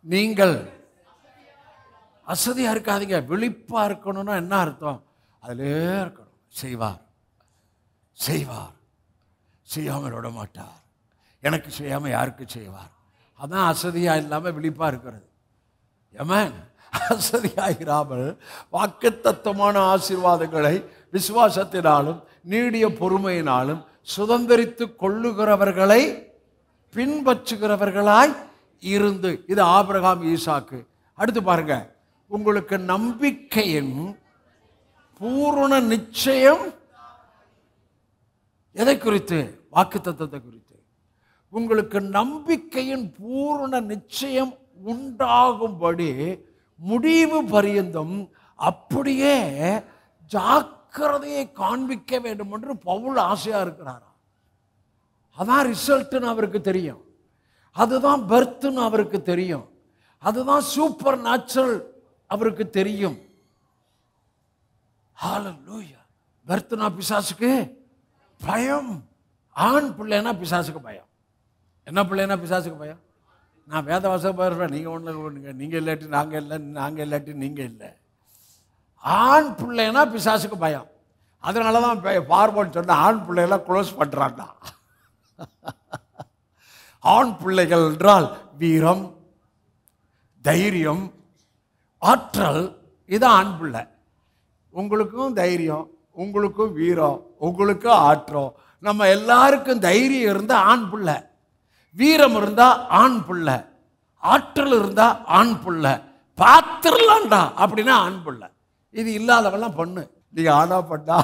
நீங்கள் அசதியா இருக்காதீங்க. விழிப்பா இருக்கணும்னா என்ன அர்த்தம்? அதிலே இருக்கணும். செய்வார், செய்வார், செய்யாமல் விட மாட்டார். எனக்கு செய்யாம யாருக்கு செய்வார்? அதான் அசதியா இல்லாம விழிப்பா இருக்கிறது. ஆமென். அசதியாயிராமல் வாக்குத்தத்தமான ஆசீர்வாதங்களை விசுவாசத்தினாலும் நீடிய பொறுமையினாலும் சுதந்திரித்து கொள்ளுகிறவர்களை பின்பற்றுகிறவர்களாய் இருந்து. இது ஆபிரகாம், ஈசாக்கு. அடுத்து பாருங்க, உங்களுக்கு நம்பிக்கையின் பூரண நிச்சயம் எதை குறித்து? வாக்குத்தத்தத்தை குறித்து. உங்களுக்கு நம்பிக்கையின் பூரண நிச்சயம் உண்டாகும்படி முடிவு பரியந்தம் அப்படியே ஜாக்கிரதையை காண்பிக்க வேண்டும் என்று பவுல் ஆசையா இருக்கிறார். அதான் ரிசல்ட்னு அவருக்கு தெரியும். அதுதான் பர்த்னு அவருக்கு தெரியும். அதுதான் சூப்பர் நேச்சுரல் அவருக்கு தெரியும். ஹல்லேலூயா. பர்த்னா பிசாசுக்கு பயம். ஆண் பிள்ளைனா பிசாசுக்கு பயம். என்ன பிள்ளைனா பிசாசுக்கு பயம்? நான் வேதவாசம் போயிருப்பேன். நீங்கள் ஒன்று, நீங்கள் இல்லாட்டி நாங்கள் இல்லை, நாங்கள் இல்லாட்டி நீங்கள் இல்லை. ஆண் பிள்ளைனா பிசாசுக்கு பயம். அதனால தான் பார்வோன் சொன்ன ஆண் பிள்ளைகளாம் க்ளோஸ் பண்ணுறாங்க. ஆண் பிள்ளைகள் என்றால் வீரம், தைரியம், ஆற்றல். இதுதான் ஆண் பிள்ளை. உங்களுக்கும் தைரியம், உங்களுக்கும் வீரம், உங்களுக்கும் ஆற்றல். நம்ம எல்லாருக்கும் தைரியம் இருந்தால் ஆண் பிள்ளை, வீரம் இருந்தால் ஆண் பிள்ளை, ஆற்றல் இருந்தால் ஆண் பிள்ளை. பார்த்துடலாம்டா அப்படின்னா ஆண் பிள்ளை. இது இல்லாதவெல்லாம் பொண்ணு. நீங்க ஆனா பண்ணா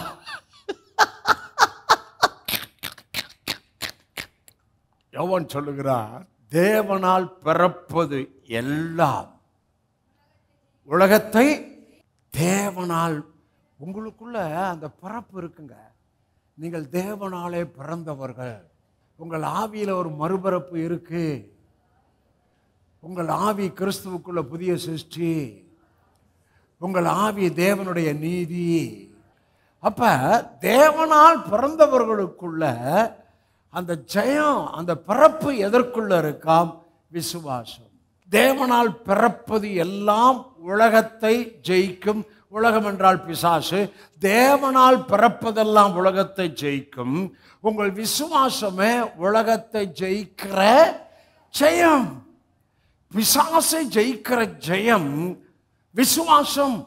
யோவான் சொல்லுகிறார், தேவனால் பிறப்பது எல்லாம் உலகத்தை தேவனால். உங்களுக்குள்ள அந்த பிறப்பு இருக்குங்க. நீங்கள் தேவனாலே பிறந்தவர்கள். உங்கள் ஆவியில ஒரு மறுபிறப்பு இருக்கு. உங்கள் ஆவி கிறிஸ்துவுக்குள்ள புதிய சிருஷ்டி. உங்கள் ஆவி தேவனுடைய நீதி. அப்ப தேவனால் பிறந்தவர்களுக்குள்ள அந்த ஜெயம், அந்த பிறப்பு எதற்குள்ள இருக்காம்? விசுவாசம். தேவனால் பிறப்பது எல்லாம் உலகத்தை ஜெயிக்கும். உலகம் என்றால் பிசாசு. தேவனால் பிறப்பதெல்லாம் உலகத்தை ஜெயிக்கும். உங்கள் விசுவாசமே உலகத்தை ஜெயிக்கிற ஜெயம். பிசாசை ஜெயிக்கிற ஜெயம் விசுவாசம்.